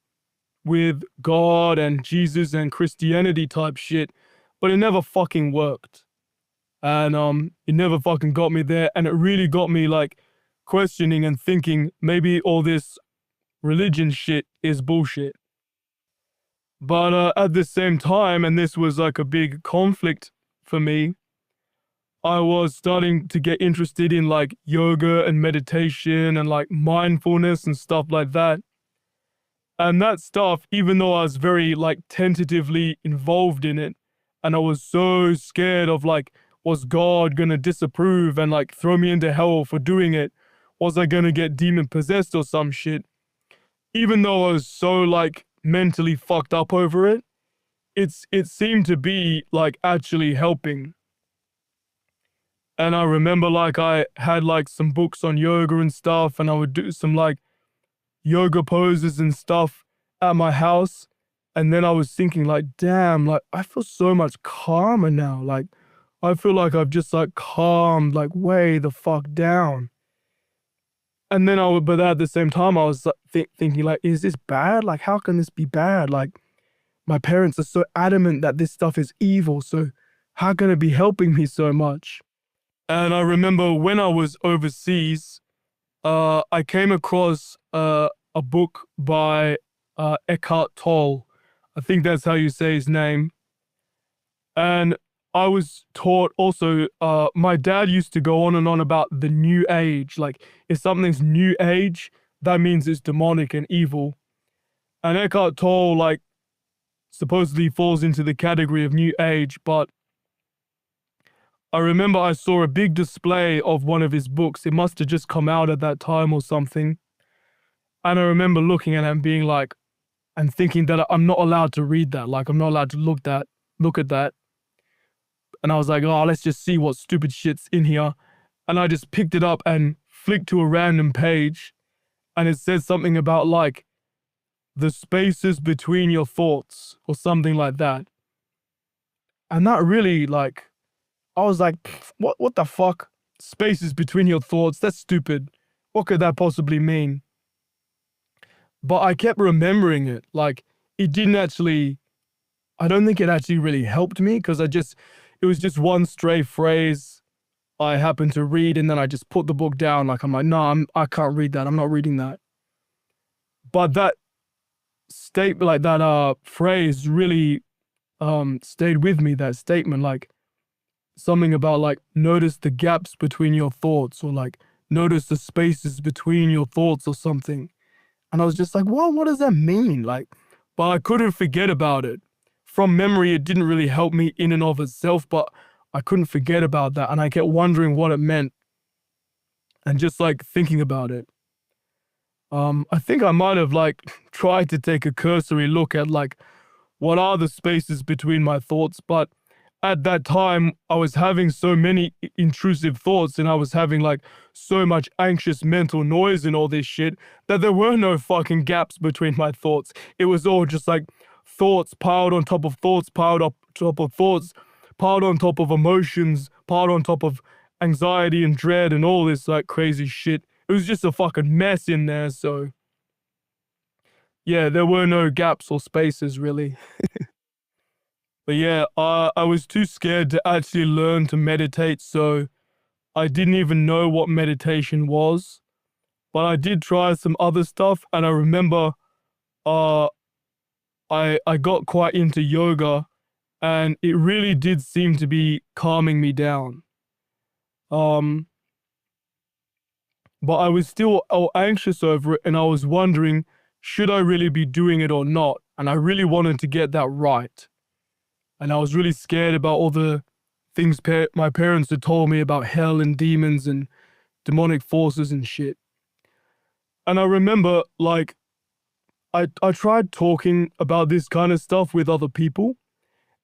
with God and Jesus and Christianity type shit, but it never fucking worked. And it never fucking got me there, and it really got me like questioning and thinking maybe all this religion shit is bullshit. But at the same time, and this was like a big conflict for me, I was starting to get interested in like yoga and meditation and like mindfulness and stuff like that. And that stuff, even though I was very like tentatively involved in it, and I was so scared of like, was God gonna disapprove and like throw me into hell for doing it? Was I gonna get demon possessed or some shit? Even though I was so like mentally fucked up over it, it seemed to be like actually helping. And I remember like I had like some books on yoga and stuff, and I would do some like yoga poses and stuff at my house. And then I was thinking like, damn, like I feel so much calmer now. Like I feel like I've just like calmed like way the fuck down. And then but at the same time, I was like, thinking like, is this bad? Like, how can this be bad? Like my parents are so adamant that this stuff is evil. So how can it be helping me so much? And I remember when I was overseas, I came across a book by Eckhart Tolle. I think that's how you say his name. And I was taught also, my dad used to go on and on about the new age. Like, if something's new age, that means it's demonic and evil. And Eckhart Tolle, like, supposedly falls into the category of new age, but I remember I saw a big display of one of his books. It must have just come out at that time or something. And I remember looking at it and being like, and thinking that I'm not allowed to read that. Like, I'm not allowed to look at that. And I was like, oh, let's just see what stupid shit's in here. And I just picked it up and flicked to a random page. And it says something about like the spaces between your thoughts or something like that. And that really like, I was like, what the fuck? Spaces between your thoughts? That's stupid. What could that possibly mean? But I kept remembering it. Like, it didn't actually, I don't think it actually really helped me because it was just one stray phrase I happened to read, and then I just put the book down. Like, I'm like, no, I can't read that. I'm not reading that. But that statement, like that phrase really stayed with me, that statement. Like, something about like notice the gaps between your thoughts, or like notice the spaces between your thoughts or something. And I was just like, well, what does that mean? Like, but I couldn't forget about it. From memory, it didn't really help me in and of itself, but I couldn't forget about that. And I kept wondering what it meant and just like thinking about it. I think I might have like tried to take a cursory look at like what are the spaces between my thoughts, but at that time, I was having so many intrusive thoughts, and I was having like so much anxious mental noise and all this shit that there were no fucking gaps between my thoughts. It was all just like thoughts piled on top of thoughts, piled up top of thoughts, piled on top of emotions, piled on top of anxiety and dread and all this like crazy shit. It was just a fucking mess in there. So yeah, there were no gaps or spaces really. But yeah, I was too scared to actually learn to meditate, so I didn't even know what meditation was. But I did try some other stuff, and I remember uh, I got quite into yoga, and it really did seem to be calming me down. Um, but I was still anxious over it, and I was wondering, should I really be doing it or not? And I really wanted to get that right. And I was really scared about all the things my parents had told me about hell and demons and demonic forces and shit. And I remember, like, I tried talking about this kind of stuff with other people,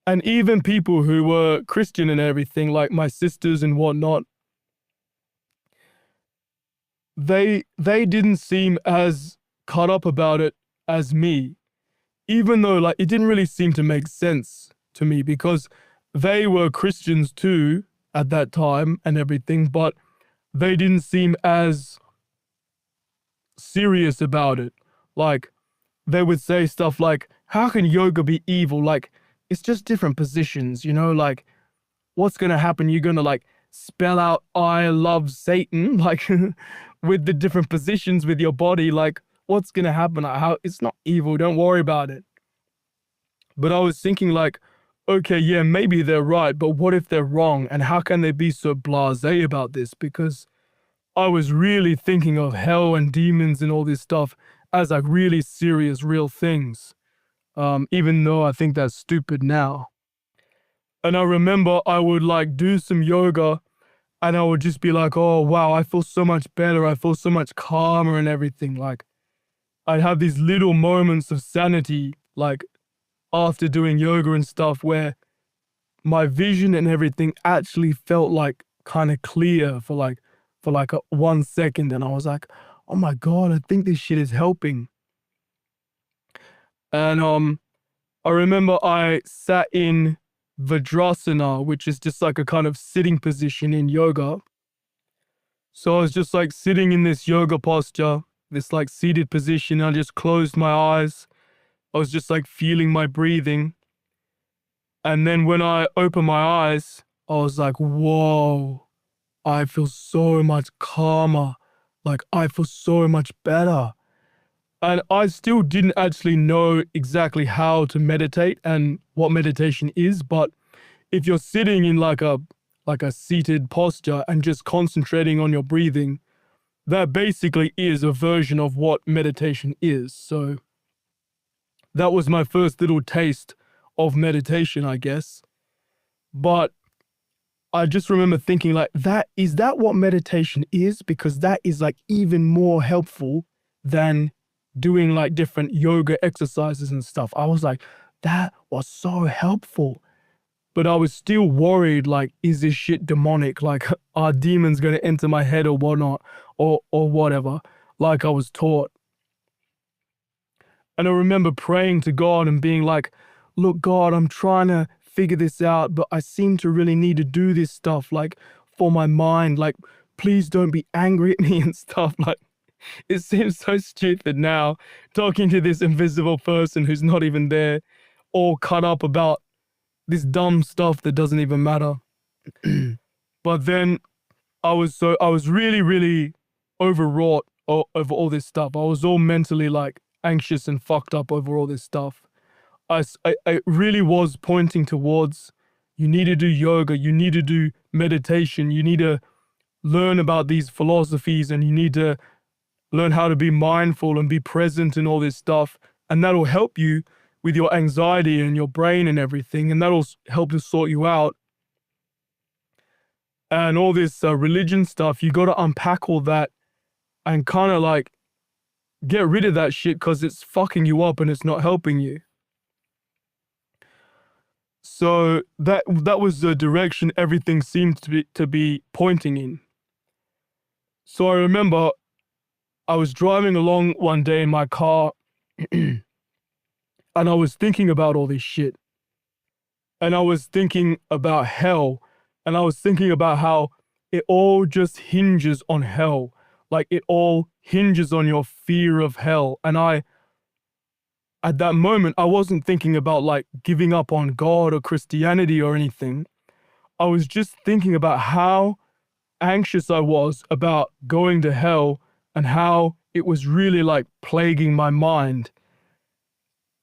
and even people who were Christian and everything, like my sisters and whatnot, they didn't seem as caught up about it as me, even though, like, it didn't really seem to make sense to me because they were Christians too at that time and everything, but they didn't seem as serious about it. Like, they would say stuff like, how can yoga be evil? Like, it's just different positions, you know? Like, what's gonna happen? You're gonna like spell out I love Satan, like with the different positions with your body. Like, what's gonna happen? How it's not evil, don't worry about it. But I was thinking like, okay, yeah, maybe they're right, but what if they're wrong? And how can they be so blasé about this? Because I was really thinking of hell and demons and all this stuff as like really serious, real things. Even though I think that's stupid now. And I remember I would like do some yoga and I would just be like, oh, wow, I feel so much better. I feel so much calmer and everything. Like, I'd have these little moments of sanity, like after doing yoga and stuff, where my vision and everything actually felt like kind of clear for like 1 second. And I was like, oh my God, I think this shit is helping. And I remember I sat in Vajrasana, which is just like a kind of sitting position in yoga. So I was just like sitting in this yoga posture, this like seated position. I just closed my eyes. I was just like feeling my breathing. And then when I opened my eyes, I was like, whoa, I feel so much calmer. Like, I feel so much better. And I still didn't actually know exactly how to meditate and what meditation is, but if you're sitting in like a seated posture and just concentrating on your breathing, that basically is a version of what meditation is. So that was my first little taste of meditation, I guess. But I just remember thinking like, is that what meditation is? Because that is like even more helpful than doing like different yoga exercises and stuff. I was like, that was so helpful. But I was still worried, like, is this shit demonic? Like, are demons going to enter my head or whatnot, or whatever, like I was taught. And I remember praying to God and being like, look, God, I'm trying to figure this out, but I seem to really need to do this stuff, like, for my mind. Like, please don't be angry at me and stuff. Like, it seems so stupid now, talking to this invisible person who's not even there, all cut up about this dumb stuff that doesn't even matter. But then I was really, really overwrought over all this stuff. I was all mentally like anxious and fucked up over all this stuff. I really was pointing towards, you need to do yoga, you need to do meditation, you need to learn about these philosophies, and you need to learn how to be mindful and be present and all this stuff. And that'll help you with your anxiety and your brain and everything, and that'll help to sort you out. And all this religion stuff, you got to unpack all that and kind of like get rid of that shit because it's fucking you up and it's not helping you. So that was the direction everything seemed to be pointing in. So I remember I was driving along one day in my car and I was thinking about all this shit. And I was thinking about hell. And I was thinking about how it all just hinges on hell. Like, it all hinges on your fear of hell. And at that moment, I wasn't thinking about like giving up on God or Christianity or anything. I was just thinking about how anxious I was about going to hell and how it was really like plaguing my mind.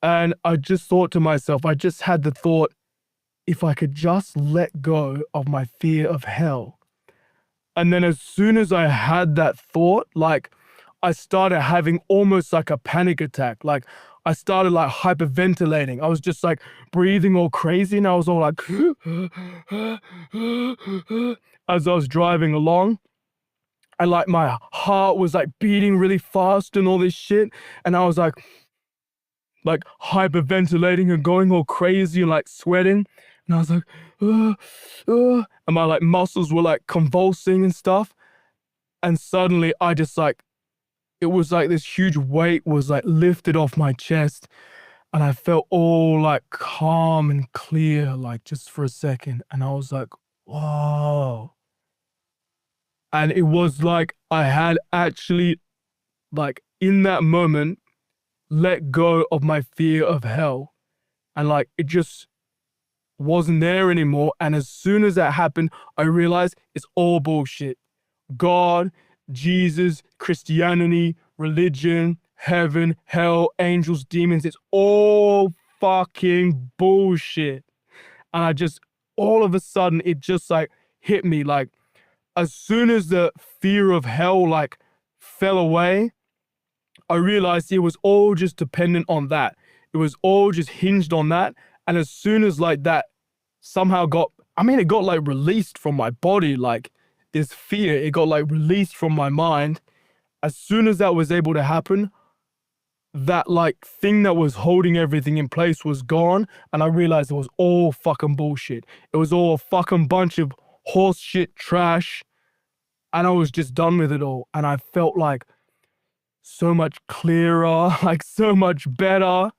And I just thought to myself, I just had the thought, if I could just let go of my fear of hell. And then as soon as I had that thought, like, I started having almost like a panic attack. Like, I started like hyperventilating. I was just like breathing all crazy, and I was all like as I was driving along. And like my heart was like beating really fast and all this shit. And I was like hyperventilating and going all crazy and like sweating. And I was like, and my like muscles were like convulsing and stuff. And suddenly it was like this huge weight was like lifted off my chest. And I felt all like calm and clear, like just for a second. And I was like, whoa. And it was like I had actually, like in that moment, let go of my fear of hell. And like it just wasn't there anymore. And as soon as that happened, I realized it's all bullshit. God, Jesus, Christianity, religion, heaven, hell, angels, demons, it's all fucking bullshit. And I just, all of a sudden, it just like hit me. Like, as soon as the fear of hell like fell away, I realized it was all just dependent on that. It was all just hinged on that. And as soon as like that somehow got, I mean, it got like released from my body, like this fear, it got like released from my mind. As soon as that was able to happen, that like thing that was holding everything in place was gone. And I realized it was all fucking bullshit. It was all a fucking bunch of horse shit trash. And I was just done with it all. And I felt like so much clearer, like so much better.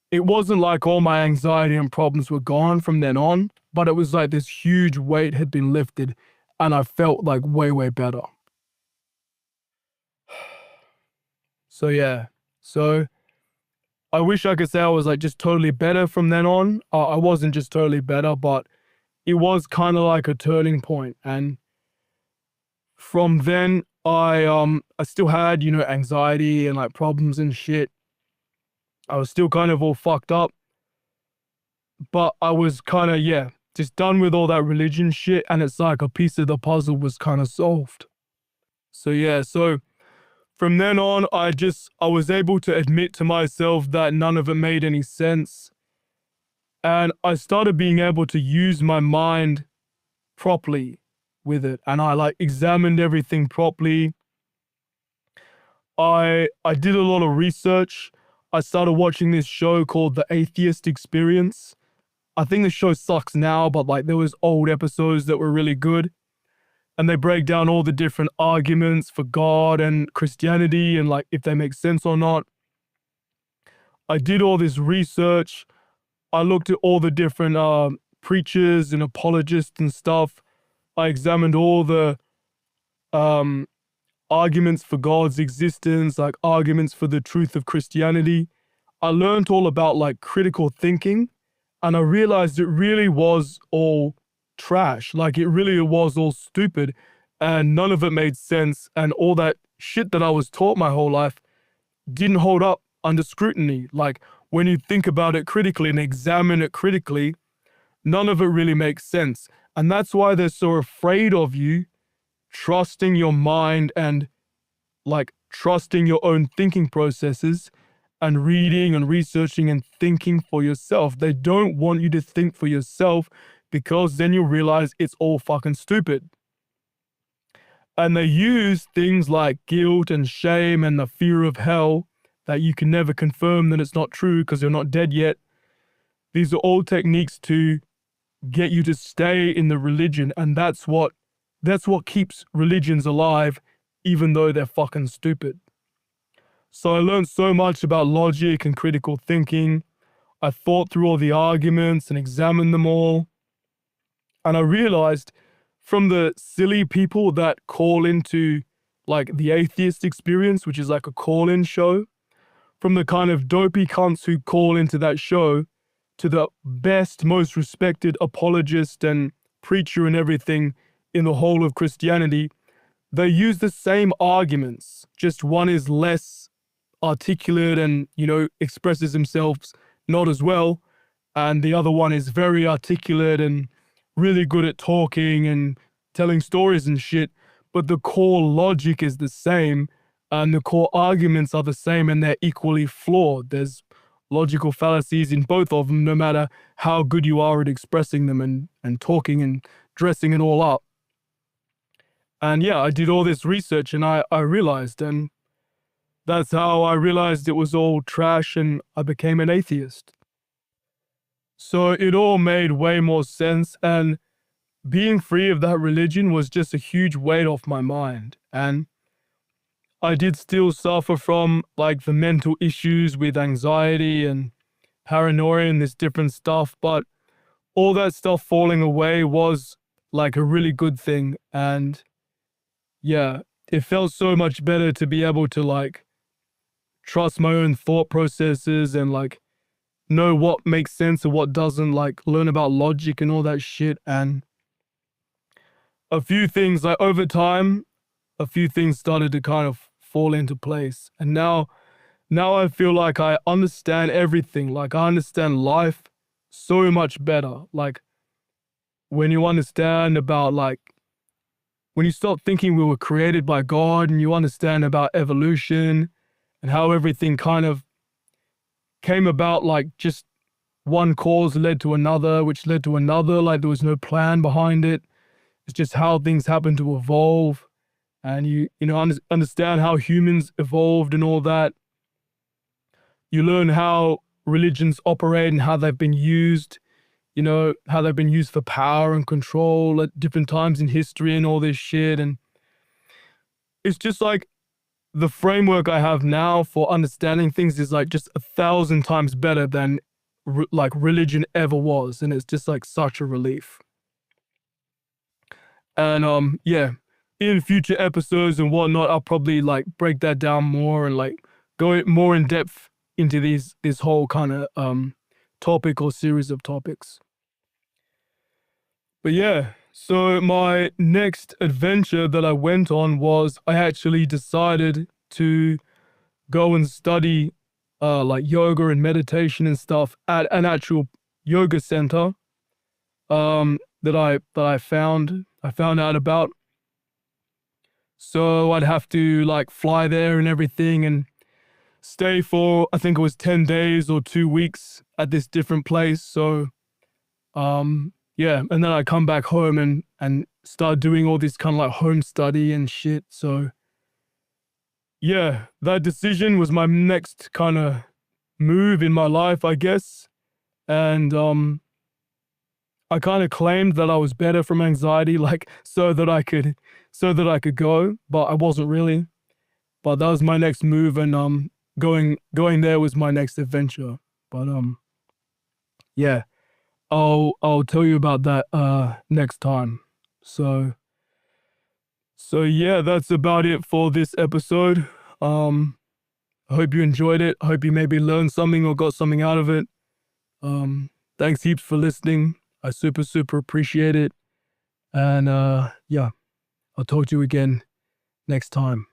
It wasn't like all my anxiety and problems were gone from then on, but it was like this huge weight had been lifted and I felt like way, way better. So yeah, so I wish I could say I was like just totally better from then on. I wasn't just totally better, but it was kind of like a turning point. And from then I still had, you know, anxiety and like problems and shit. I was still kind of all fucked up, but I was kind of, yeah, just done with all that religion shit. And it's like a piece of the puzzle was kind of solved. So yeah, so from then on, I was able to admit to myself that none of it made any sense. And I started being able to use my mind properly with it. And I like examined everything properly. I did a lot of research. I started watching this show called The Atheist Experience. I think the show sucks now, but like there was old episodes that were really good. And they break down all the different arguments for God and Christianity and like if they make sense or not. I did all this research. I looked at all the different preachers and apologists and stuff. I examined all the um, arguments for God's existence, like arguments for the truth of Christianity. I learned all about like critical thinking and I realized it really was all trash. Like it really was all stupid and none of it made sense. And all that shit that I was taught my whole life didn't hold up under scrutiny. Like when you think about it critically and examine it critically, none of it really makes sense. And that's why they're so afraid of you trusting your mind and like trusting your own thinking processes and reading and researching and thinking for yourself. They don't want you to think for yourself because then you'll realize it's all fucking stupid. And they use things like guilt and shame and the fear of hell that you can never confirm that it's not true because you're not dead yet. These are all techniques to get you to stay in the religion, and that's what keeps religions alive, even though they're fucking stupid. So I learned so much about logic and critical thinking. I thought through all the arguments and examined them all. And I realized from the silly people that call into like the atheist experience, which is like a call-in show, from the kind of dopey cunts who call into that show to the best, most respected apologist and preacher and everything in the whole of Christianity, they use the same arguments. Just one is less articulate and, you know, expresses themselves not as well. And the other one is very articulate and really good at talking and telling stories and shit. But the core logic is the same and the core arguments are the same and they're equally flawed. There's logical fallacies in both of them, no matter how good you are at expressing them and talking and dressing it all up. And yeah, I did all this research and I realized, and that's how I realized it was all trash and I became an atheist. So it all made way more sense, and being free of that religion was just a huge weight off my mind. And I did still suffer from like the mental issues with anxiety and paranoia and this different stuff, but all that stuff falling away was like a really good thing. And yeah, it felt so much better to be able to like trust my own thought processes and like know what makes sense and what doesn't, like learn about logic and all that shit. And a few things like over time, a few things started to kind of fall into place. And now I feel like I understand everything. Like I understand life so much better. Like when you understand about like when you stop thinking we were created by God and you understand about evolution and how everything kind of came about, like just one cause led to another, which led to another, like there was no plan behind it. It's just how things happen to evolve. And understand how humans evolved and all that. You learn how religions operate and how they've been used, how they've been used for power and control at different times in history and all this shit. And it's just like the framework I have now for understanding things is like just 1,000 times better than like religion ever was. And it's just like such a relief. And yeah, in future episodes and whatnot, I'll probably like break that down more and like go more in depth into this whole kind of topic or series of topics. But yeah, so my next adventure that I went on was I actually decided to go and study like yoga and meditation and stuff at an actual yoga center that I found out about. So I'd have to like fly there and everything and stay for I think it was 10 days or 2 weeks at this different place. So yeah, and then I come back home and start doing all this kind of like home study and shit. So yeah, that decision was my next kind of move in my life, I guess. And I kind of claimed that I was better from anxiety, like so that I could go, but I wasn't really. But that was my next move, and going there was my next adventure. But yeah, I'll tell you about that next time. So yeah, that's about it for this episode. I hope you enjoyed it. I hope you maybe learned something or got something out of it. Thanks heaps for listening. I super appreciate it. And yeah, I'll talk to you again next time.